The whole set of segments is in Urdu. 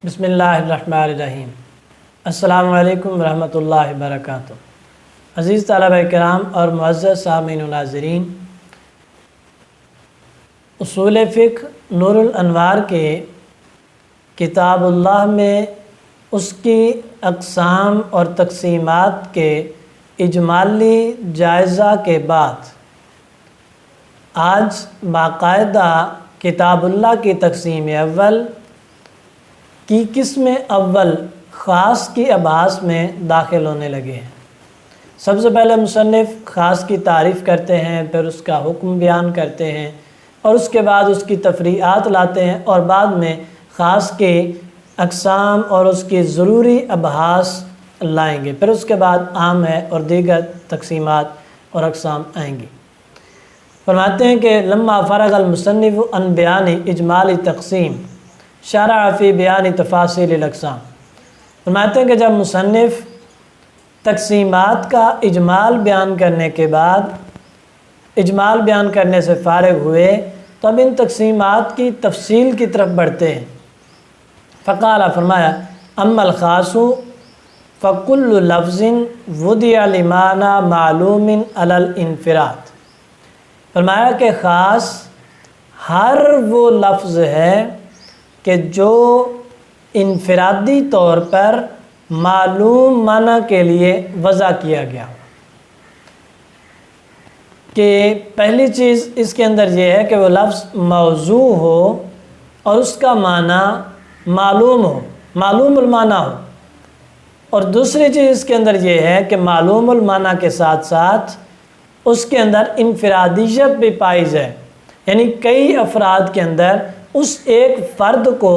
بسم اللہ الرحمن الرحیم۔ السلام علیکم ورحمۃ اللہ وبرکاتہ۔ عزیز طلبہ کرام اور معزز سامعین و ناظرین، اصول فقہ نور الانوار کے کتاب اللہ میں اس کی اقسام اور تقسیمات کے اجمالی جائزہ کے بعد آج باقاعدہ کتاب اللہ کی تقسیم اول کی قسم اول خاص کی ابحاث میں داخل ہونے لگے ہیں۔ سب سے پہلے مصنف خاص کی تعریف کرتے ہیں، پھر اس کا حکم بیان کرتے ہیں اور اس کے بعد اس کی تفریعات لاتے ہیں اور بعد میں خاص کے اقسام اور اس کی ضروری ابحاث لائیں گے۔ پھر اس کے بعد عام ہے اور دیگر تقسیمات اور اقسام آئیں گی۔ فرماتے ہیں کہ لما فرغ المصنف عن بیان اجمالی تقسیم شرع فی بیان تفاصیل الاقسام۔ فرماتے ہیں کہ جب مصنف تقسیمات کا اجمال بیان کرنے کے بعد اجمال بیان کرنے سے فارغ ہوئے تو اب ان تقسیمات کی تفصیل کی طرف بڑھتے ہیں۔ فقال، فرمایا، اما الخاص فکل لفظ وضع لمعنی معلوم علی الانفراد۔ فرمایا کہ خاص ہر وہ لفظ ہے کہ جو انفرادی طور پر معلوم معنی کے لیے وضع کیا گیا کہ پہلی چیز اس کے اندر یہ ہے کہ وہ لفظ موضوع ہو اور اس کا معنی معلوم ہو، معلوم المعنی ہو، اور دوسری چیز اس کے اندر یہ ہے کہ معلوم المعنی کے ساتھ ساتھ اس کے اندر انفرادیت بھی پائی جائے، یعنی کئی افراد کے اندر اس ایک فرد کو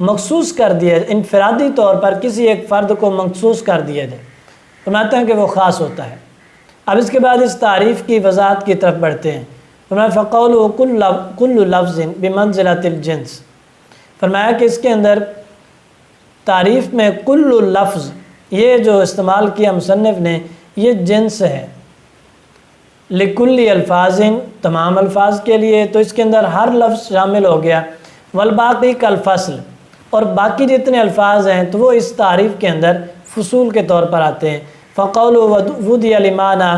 مخصوص کر دیا جائے، انفرادی طور پر کسی ایک فرد کو مخصوص کر دیا جائے، فرماتے ہیں کہ وہ خاص ہوتا ہے۔ اب اس کے بعد اس تعریف کی وضاحت کی طرف بڑھتے ہیں۔ فرمایا فقولہ کل لفظ بمنزلۃ الجنس۔ فرمایا کہ اس کے اندر تعریف میں کل لفظ یہ جو استعمال کیا مصنف نے یہ جنس ہے، لکل الفاظ تمام الفاظ کے لیے، تو اس کے اندر ہر لفظ شامل ہو گیا، والباقی کالفصل، اور باقی جتنے الفاظ ہیں تو وہ اس تعریف کے اندر فصول کے طور پر آتے ہیں۔ فقول وضع لمعنی،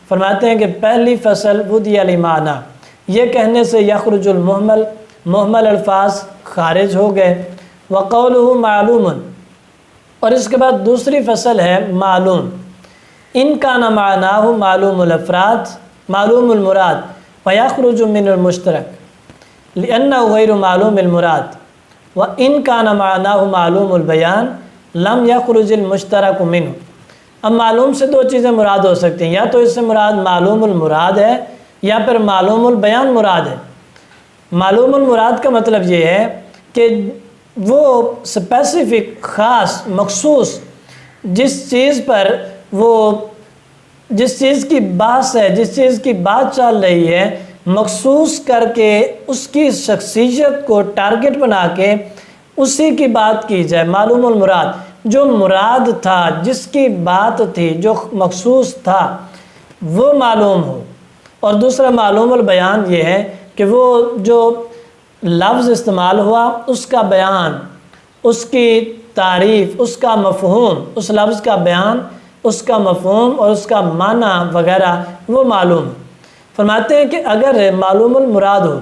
فرماتے ہیں کہ پہلی فصل وضع لمعنی، یہ کہنے سے یخرج المہمل، مہمل الفاظ خارج ہو گئے۔ وقولہ معلوم، اور اس کے بعد دوسری فصل ہے معلوم، ان کان معناہ معلوم الافراد معلوم المراد فیخرج من المشترک لأنہ غیر معلوم المراد، وان کان معناہ معلوم البیان لم یخرج المشترک منہ۔ اب معلوم سے دو چیزیں مراد ہو سکتی ہیں، یا تو اس سے مراد معلوم المراد ہے یا پھر معلوم البیان مراد ہے۔ معلوم المراد کا مطلب یہ ہے کہ وہ اسپیسیفک، خاص، مخصوص جس چیز پر جس چیز کی بحث ہے، جس چیز کی بات چل رہی ہے، مخصوص کر کے اس کی شخصیت کو ٹارگٹ بنا کے اسی کی بات کی جائے۔ معلوم المراد، جو مراد تھا، جس کی بات تھی، جو مخصوص تھا، وہ معلوم ہو۔ اور دوسرا معلوم البیان یہ ہے کہ وہ جو لفظ استعمال ہوا اس کا بیان، اس کی تعریف، اس کا مفہوم، اس لفظ کا بیان، اس کا مفہوم اور اس کا معنی وغیرہ وہ معلوم۔ فرماتے ہیں کہ اگر معلوم المراد ہو،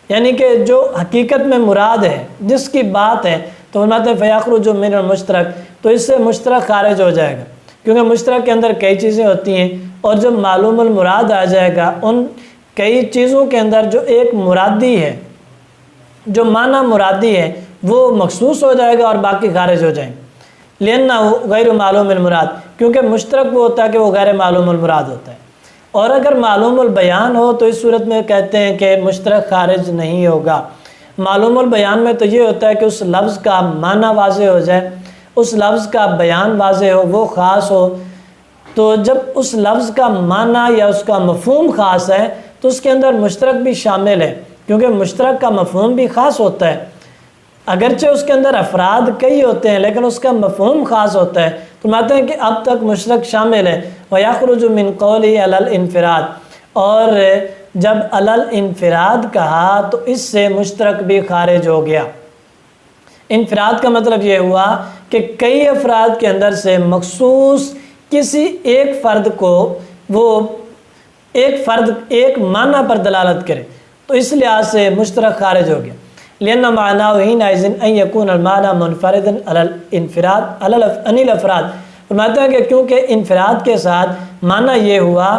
یعنی کہ جو حقیقت میں مراد ہے، جس کی بات ہے، تو فرماتے ہیں فیخرج من المشترک، تو اس سے مشترک خارج ہو جائے گا، کیونکہ مشترک کے اندر کئی چیزیں ہوتی ہیں، اور جب معلوم المراد آ جائے گا ان کئی چیزوں کے اندر جو ایک مرادی ہے، جو معنی مرادی ہے، وہ مخصوص ہو جائے گا اور باقی خارج ہو جائیں گے۔ لأنہ غیر معلوم المراد، کیونکہ مشترک وہ ہوتا ہے کہ وہ غیر معلوم المراد ہوتا ہے، اور اگر معلوم البیان ہو تو اس صورت میں کہتے ہیں کہ مشترک خارج نہیں ہوگا۔ معلوم البیان میں تو یہ ہوتا ہے کہ اس لفظ کا معنی واضح ہو جائے، اس لفظ کا بیان واضح ہو، وہ خاص ہو۔ تو جب اس لفظ کا معنی یا اس کا مفہوم خاص ہے تو اس کے اندر مشترک بھی شامل ہے، کیونکہ مشترک کا مفہوم بھی خاص ہوتا ہے، اگرچہ اس کے اندر افراد کئی ہوتے ہیں لیکن اس کا مفہوم خاص ہوتا ہے۔ تو مانتے ہیں کہ اب تک مشترک شامل ہے۔ وَيَخْرُجُ مِنْ قَوْلِهِ عَلَى الْإِنْفِرَادِ، اور جب علی الانفراد کہا تو اس سے مشترک بھی خارج ہو گیا۔ انفراد کا مطلب یہ ہوا کہ کئی افراد کے اندر سے مخصوص کسی ایک فرد کو وہ ایک فرد ایک معنی پر دلالت کرے، تو اس لحاظ سے مشترک خارج ہو گیا۔ لأن معناه حينئذ أن يكون المعنى منفردا على الانفراد عن الافراد، فرماتے ہیں کہ کیونکہ انفراد کے ساتھ معنی یہ ہوا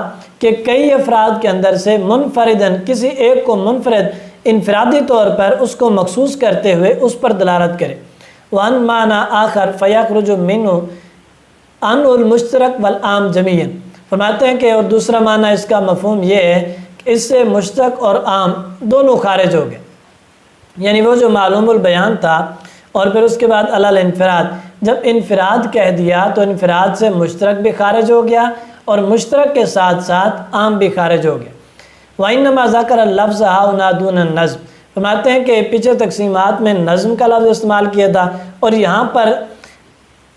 کہ کئی افراد کے اندر سے منفردن کسی ایک کو منفرد انفرادی طور پر اس کو مخصوص کرتے ہوئے اس پر دلالت کرے۔ وان معنی آخر فیخرج منه عن المشترک والعام جميعا، فرماتے ہیں کہ اور دوسرا معنی اس کا مفہوم یہ ہے کہ اس سے مشترک اور عام دونوں خارج ہو گئے، یعنی وہ جو معلوم البیان تھا اور پھر اس کے بعد علی الانفراد، جب انفراد کہہ دیا تو انفراد سے مشترک بھی خارج ہو گیا اور مشترک کے ساتھ ساتھ عام بھی خارج ہو گیا۔ وَإِنَّمَا ذَكَرَ اللَّفْظَ هَٰؤُنَا دُونَ النَّظْمِ، فرماتے ہیں کہ پیچھے تقسیمات میں نظم کا لفظ استعمال کیا تھا اور یہاں پر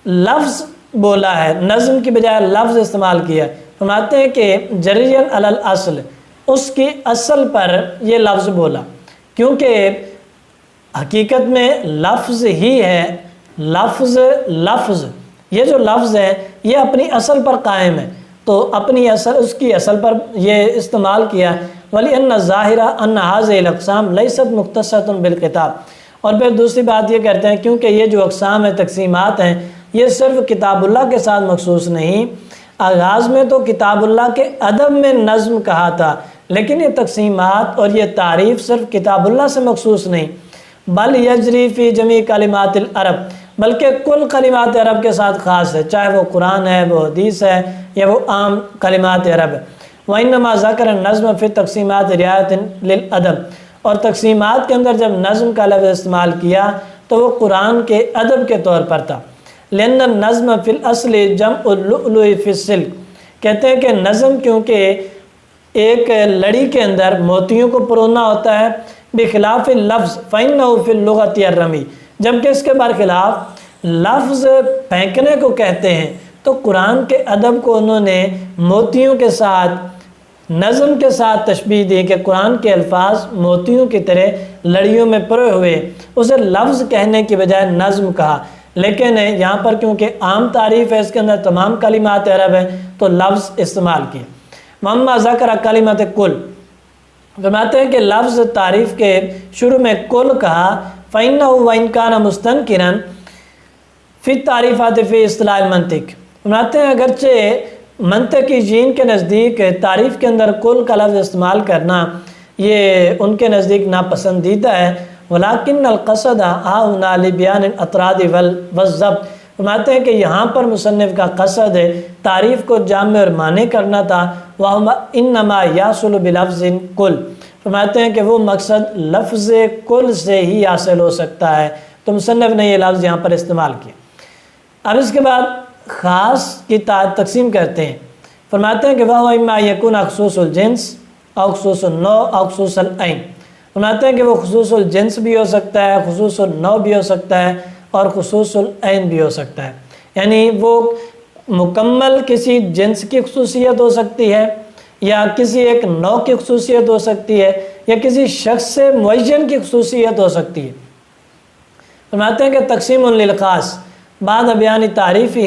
لفظ بولا ہے، نظم کی بجائے لفظ استعمال کیا۔ فرماتے ہیں کہ جریًا علی الاصل، اس کی اصل پر یہ لفظ بولا، کیونکہ حقیقت میں لفظ ہی ہے، لفظ یہ جو لفظ ہے یہ اپنی اصل پر قائم ہے، تو اپنی اصل اس کی اصل پر یہ استعمال کیا۔ وَلِأَنَّ الظَّاهِرَ أَنَّ هَٰذِهِ الْأَقْسَامَ لَيْسَتْ مُخْتَصَّةٌ بِالْكِتَابِ، اور پھر دوسری بات یہ کرتے ہیں کیونکہ یہ جو اقسام ہیں، تقسیمات ہیں، یہ صرف کتاب اللہ کے ساتھ مخصوص نہیں۔ آغاز میں تو کتاب اللہ کے ادب میں نظم کہا تھا، لیکن یہ تقسیمات اور یہ تعریف صرف کتاب اللہ سے مخصوص نہیں، بل یجری فی جمیع کلمات العرب، بلکہ کل کلمات عرب کے ساتھ خاص ہے، چاہے وہ قرآن ہے، وہ حدیث ہے، یا وہ عام کلمات عرب ہے۔ وَإِنَّمَا ذَكَرَ النَّظْمَ فِي التَّقْسِيمَاتِ رِعَایَةً لِلْأَدَبِ، اور تقسیمات کے اندر جب نظم کا لفظ استعمال کیا تو وہ قرآن کے ادب کے طور پر تھا۔ لأن النظم فی الاصل جمع اللؤلؤ فی السلک، کہتے ہیں کہ نظم کیونکہ ایک لڑی کے اندر موتیوں کو پرونا ہوتا ہے، بخلاف اللفظ فإنه فی اللغۃ الرمی، جبکہ اس کے برخلاف لفظ پھینکنے کو کہتے ہیں، تو قرآن کے ادب کو انہوں نے موتیوں کے ساتھ نظم کے ساتھ تشبیہ دی کہ قرآن کے الفاظ موتیوں کی طرح لڑیوں میں پروے ہوئے، اسے لفظ کہنے کی بجائے نظم کہا۔ لیکن یہاں پر کیونکہ عام تعریف ہے، اس کے اندر تمام کلمات عرب ہیں، تو لفظ استعمال کیا۔ وَأَمَّا ذَكَرَ كَلِمَةَ کل، فرماتے ہیں کہ لفظ تعریف کے شروع میں کل کہا، فَإِنَّهُ وَإِنْ كَانَ مُسْتَنْكِرًا فِي التَّعْرِيفَاتِ فِي اصطلاح المنطق، فرماتے ہیں اگرچہ منطقی جین کے نزدیک تعریف کے اندر کل کا لفظ استعمال کرنا یہ ان کے نزدیک ناپسندیدہ ہے، وَلَكِنَّ الْقَصْدَ هَٰهُنَا لِبَيَانِ الْأَطْرَادِ وَالضَّبْطِ، فرماتے ہیں کہ یہاں پر مصنف کا قصد ہے تعریف کو جامع اور معنی کرنا تھا، وَإِنَّمَا يَحْصُلُ بِلَفْظٍ کل، فرماتے ہیں کہ وہ مقصد لفظ کل سے ہی حاصل ہو سکتا ہے، تو مصنف نے یہ لفظ یہاں پر استعمال کیا۔ اب اس کے بعد خاص کی تقسیم کرتے ہیں، فرماتے ہیں کہ وَهُوَ إِمَّا يَكُونَ خصوص الجنس او خصوص النوع او خصوص العین، فرماتے ہیں کہ وہ خصوص الجنس بھی ہو سکتا ہے، خصوص النوع بھی ہو سکتا ہے اور خصوص العین بھی ہو سکتا ہے، یعنی وہ مکمل کسی جنس کی خصوصیت ہو سکتی ہے، یا کسی ایک نوع کی خصوصیت ہو سکتی ہے، یا کسی شخص سے معین کی خصوصیت ہو سکتی ہے۔ فرماتے ہیں کہ تقسیم للخاص بعد بیان تعریفی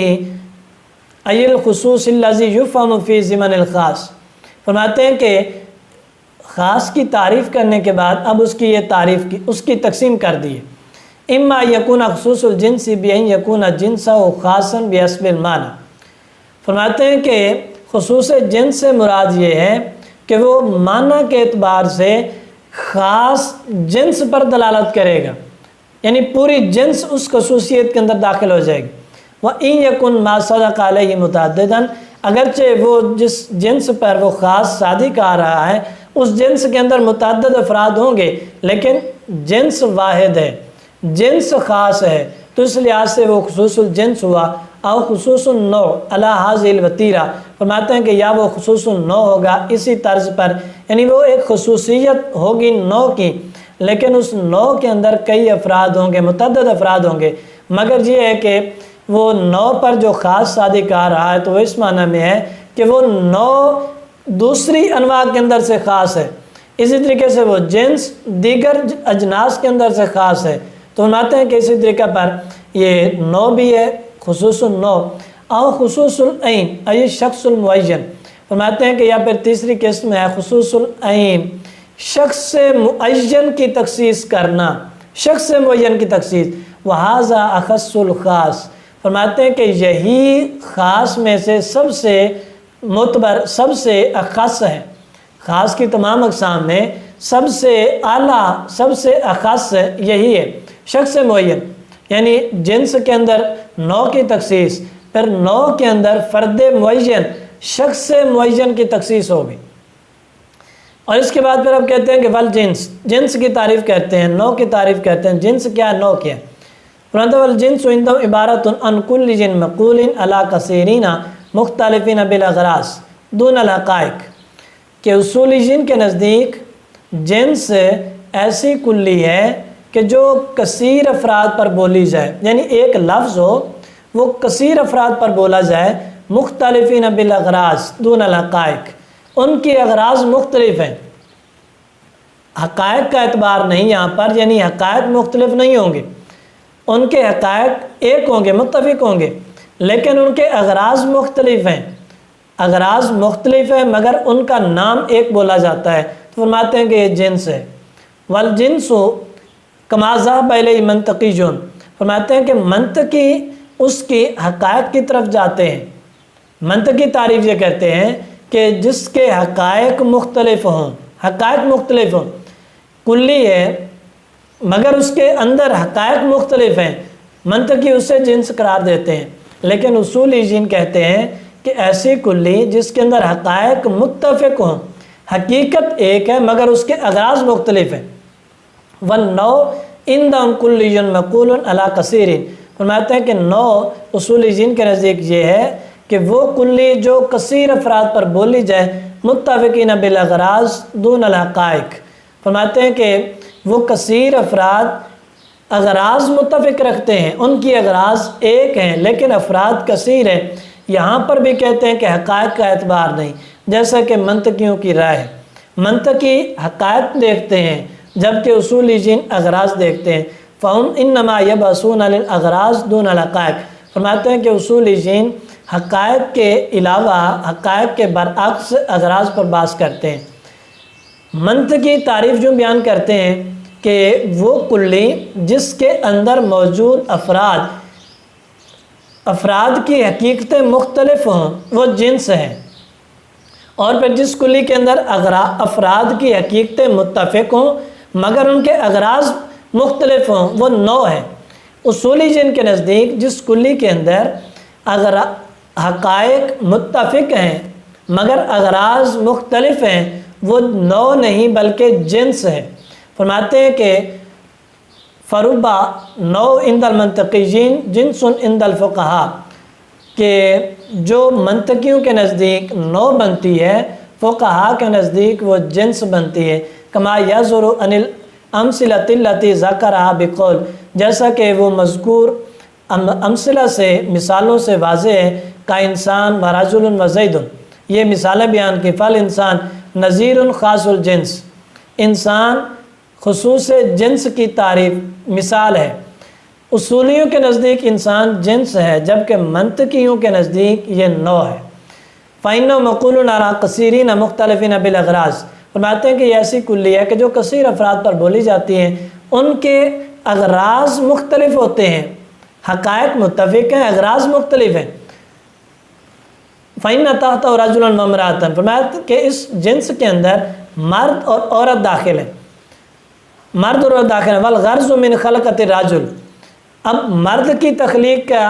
ای الخصوص الذی یفہم فی ضمن الخاص، فرماتے ہیں کہ خاص کی تعریف کرنے کے بعد اب اس کی یہ تعریف کی اس کی تقسیم کر دی ہے۔ اما یکون خصوص الجنس بان یکون جنسہ خاصا بحسب المعنی، فرماتے ہیں کہ خصوص جنس سے مراد یہ ہے کہ وہ معنی کے اعتبار سے خاص جنس پر دلالت کرے گا، یعنی پوری جنس اس خصوصیت کے اندر داخل ہو جائے گی۔ وَإِن يَكُن مَا صَدَقَ عَلَيْهِ مُتَعَدِّدًا، اگرچہ وہ جس جنس پر وہ خاص صادق آ رہا ہے اس جنس کے اندر متعدد افراد ہوں گے، لیکن جنس واحد ہے، جنس خاص ہے، تو اس لحاظ سے وہ خصوص الجنس ہوا۔ او خصوص النوع علی هذه الوتیرہ، فرماتے ہیں کہ یا وہ خصوص النوع ہوگا اسی طرز پر، یعنی وہ ایک خصوصیت ہوگی نوع کی، لیکن اس نوع کے اندر کئی افراد ہوں گے، متعدد افراد ہوں گے، مگر یہ ہے کہ وہ نوع پر جو خاص صادق آ رہا ہے تو وہ اس معنی میں ہے کہ وہ نوع دوسری انواع کے اندر سے خاص ہے، اسی طریقے سے وہ جنس دیگر اجناس کے اندر سے خاص ہے، تو فرماتے ہیں کہ اسی طریقہ پر یہ نو بھی ہے، خصوص النو او خصوص العین ای شخص المعین، فرماتے ہیں کہ یا پھر تیسری قسم ہے خصوص العین، شخص معین کی تخصیص کرنا، شخص معین کی تخصیص، وہذا اخص الخاص، فرماتے ہیں کہ یہی خاص میں سے سب سے معتبر، سب سے اخص ہے، خاص کی تمام اقسام میں سب سے اعلیٰ، سب سے اخص یہی ہے، شخص معین، یعنی جنس کے اندر نوع کی تخصیص، پھر نوع کے اندر فرد معین، شخص معین کی تخصیص ہوگی۔ اور اس کے بعد پھر اب کہتے ہیں کہ والجنس، جنس کی تعریف کرتے ہیں، نوع کی تعریف کرتے ہیں، جنس کیا ہے، نوع کیا ہے۔ فرماتے ہیں والجنس عندهم عبارت عن کل جن مقول علی کثیرین مختلفین بالاغراض دون الحقائق، کہ اصولی جن کے نزدیک جنس ایسی کلی ہے کہ جو کثیر افراد پر بولی جائے، یعنی ایک لفظ ہو وہ کثیر افراد پر بولا جائے، مختلفین بالاغراض دون الحقائق، ان کی اغراض مختلف ہیں، حقائق کا اعتبار نہیں یہاں پر، یعنی حقائق مختلف نہیں ہوں گے، ان کے حقائق ایک ہوں گے، متفق ہوں گے، لیکن ان کے اغراض مختلف ہیں، اغراض مختلف ہیں مگر ان کا نام ایک بولا جاتا ہے، تو فرماتے ہیں کہ یہ جنس ہے۔ والجنس کما ذهب الیہ منطقیون، فرماتے ہیں کہ منطقی اس کی حقائق کی طرف جاتے ہیں، منطقی تعریف یہ کہتے ہیں کہ جس کے حقائق مختلف ہوں، حقائق مختلف ہوں، کلی ہے مگر اس کے اندر حقائق مختلف ہیں، منطقی اسے جنس قرار دیتے ہیں، لیکن اصولی جن کہتے ہیں کہ ایسی کلی جس کے اندر حقائق متفق ہوں، حقیقت ایک ہے مگر اس کے اغراض مختلف ہیں۔ والنوع عندهم کلی مقول علی کثیر، فرماتے ہیں کہ نوع اصولی جن کے نزدیک یہ ہے کہ وہ کلی جو کثیر افراد پر بولی جائے، متفقین بالاغراض دون الحقائق، فرماتے ہیں کہ وہ کثیر افراد اغراض متفق رکھتے ہیں، ان کی اغراض ایک ہیں لیکن افراد کثیر ہیں، یہاں پر بھی کہتے ہیں کہ حقائق کا اعتبار نہیں، جیسا کہ منطقیوں کی رائے ہے، منطقی حقائق دیکھتے ہیں جبکہ اصولی جن اغراض دیکھتے ہیں، فَهُمْ إِنَّمَا يَبْحَثُونَ عَنِ الْأَغْرَاضِ دُونَ الْحَقَائِقِ، فرماتے ہیں کہ اصولی جن حقائق کے علاوہ، حقائق کے برعکس اغراض پر بحث کرتے ہیں۔ منطقی تعریف جو بیان کرتے ہیں کہ وہ کلی جس کے اندر موجود افراد کی حقیقتیں مختلف ہوں وہ جنس ہے، اور پھر جس کلی کے اندر افراد کی حقیقتیں متفق ہوں مگر ان کے اغراض مختلف ہوں وہ نوع ہے۔ اصولی جن کے نزدیک جس کلی کے اندر حقائق متفق ہیں مگر اغراض مختلف ہیں وہ نوع نہیں بلکہ جنس ہے، فرماتے ہیں کہ فربا نوع عند المنطقیین جنس عند الفقہاء، کہ جو منطقیوں کے نزدیک نوع بنتی ہے فقہاء کے نزدیک وہ جنس بنتی ہے، کما یظہر عن الامثلۃ التی ذکرھا بقول، جیسا کہ وہ مذکور امثلہ سے، مثالوں سے واضح ہے، کا انسان و رجل و زید، یہ مثالیں بیان کی، فل انسان نظیر خاص الجنس، انسان خصوص جنس کی تعریف مثال ہے۔ اصولیوں کے نزدیک انسان جنس ہے جبکہ منطقیوں کے نزدیک یہ نوع ہے۔ فَإِنَّهُ مَقُولٌ عَلَىٰ كَثِيرِينَ مُخْتَلِفِينَ بِالْأَغْرَاضِ، فرماتے ہیں کہ یہ ایسی کلی ہے کہ جو کثیر افراد پر بولی جاتی ہیں، ان کے اغراض مختلف ہوتے ہیں، حقائق متفق ہیں، اغراض مختلف ہیں۔ فَإِنَّ تَحْتَهُ رَجُلًا وَامْرَأَةً، فرماتے ہیں کہ اس جنس کے اندر مرد اور عورت داخل ہیں، مرد اور عورت داخل ہیں۔ وَالْغَرْضُ مِنْ خَلْقَةِ الرَّجُلِ، اب مرد کی تخلیق کا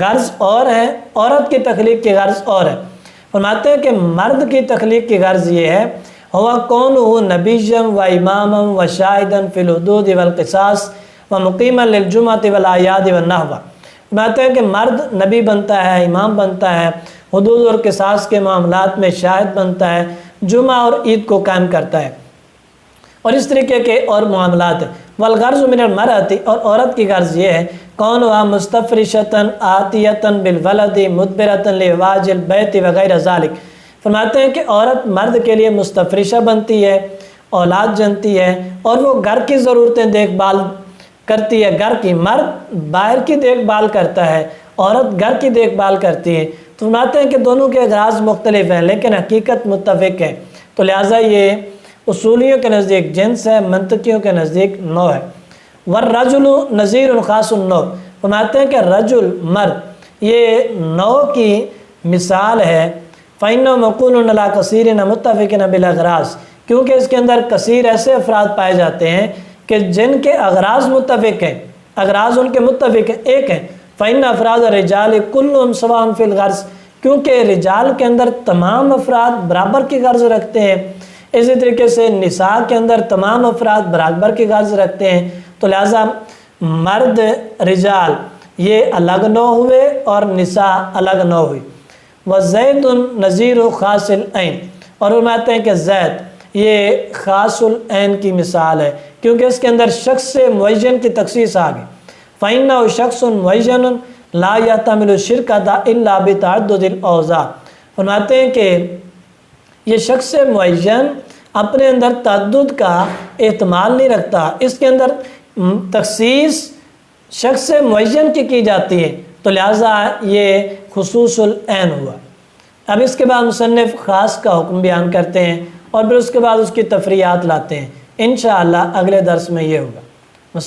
غرض اور ہے، عورت کی تخلیق کی غرض اور ہے۔ فرماتے ہیں کہ مرد کی تخلیق کی غرض یہ ہے ہوا کونہ نبیًا و اماما و شاہدا فی الحدود والقصاص و مقیما للجمعۃ والاعیاد والنحو، فرماتے ہیں کہ مرد نبی بنتا ہے، امام بنتا ہے، حدود اور قصاص کے معاملات میں شاہد بنتا ہے، جمعہ اور عید کو قائم کرتا ہے، اور اس طریقے کے اور معاملات ہیں۔ والغرض من المرأة، اور عورت کی غرض یہ ہے کونها مستفرشۃ آتیۃ بالولد مدبرۃ لواج البیت وغیرہ ذالک، فرماتے ہیں کہ عورت مرد کے لیے مستفرشہ بنتی ہے، اولاد جنتی ہے، اور وہ گھر کی ضرورتیں دیکھ بھال کرتی ہے گھر کی، مرد باہر کی دیکھ بھال کرتا ہے، عورت گھر کی دیکھ بھال کرتی ہے، تو فرماتے ہیں کہ دونوں کے اغراض مختلف ہیں لیکن حقیقت متفق ہے، تو لہٰذا یہ اصولیوں کے نزدیک جنس ہے، منطقیوں کے نزدیک نوع ہے۔ والرجل نظیر خاص النوع، فرماتے ہیں کہ رجل مرد یہ نوع کی مثال ہے۔ فَإِنَّهُ مَقُولٌ عَلَىٰ كَثِيرٍ مُتَّفِقٍ بِالْأَغْرَاضِ، کیونکہ اس کے اندر کثیر ایسے افراد پائے جاتے ہیں کہ جن کے اغراض متفق ہیں، اغراض ان کے متفق ہیں، ایک ہیں۔ فَإِنَّ أَفْرَادَ الرِّجَالِ كُلُّهُمْ سَوَاءٌ فِي الْغَرْضِ، کیونکہ رجال کے اندر تمام افراد برابر کی غرض رکھتے ہیں، اسی طریقے سے نساء کے اندر تمام افراد برابر کی غرض رکھتے ہیں، تو لہٰذا مرد رجال یہ الگ نوع ہوئے اور نساء الگ نوع ہوئی۔ وَزَيْدٌ نَظِيرُ خاص العین، اور فرماتے ہیں کہ زید یہ خاص العین کی مثال ہے، کیونکہ اس کے اندر شخص معین کی تخصیص آ گئی۔ فَإِنَّهُ شَخْصٌ مُعَيَّنٌ لَا يَحْتَمِلُ الشِّرْكَةَ إِلَّا بِتَعَدُّدِ الْأَوْضَاعِ، فرماتے ہیں کہ یہ شخص معین اپنے اندر تعدد کا احتمال نہیں رکھتا، اس کے اندر تخصیص شخص معین کی جاتی ہے، تو لہٰذا یہ خصوص العین ہوا۔ اب اس کے بعد مصنف خاص کا حکم بیان کرتے ہیں اور پھر اس کے بعد اس کی تفریعات لاتے ہیں، انشاءاللہ اگلے درس میں یہ ہوگا۔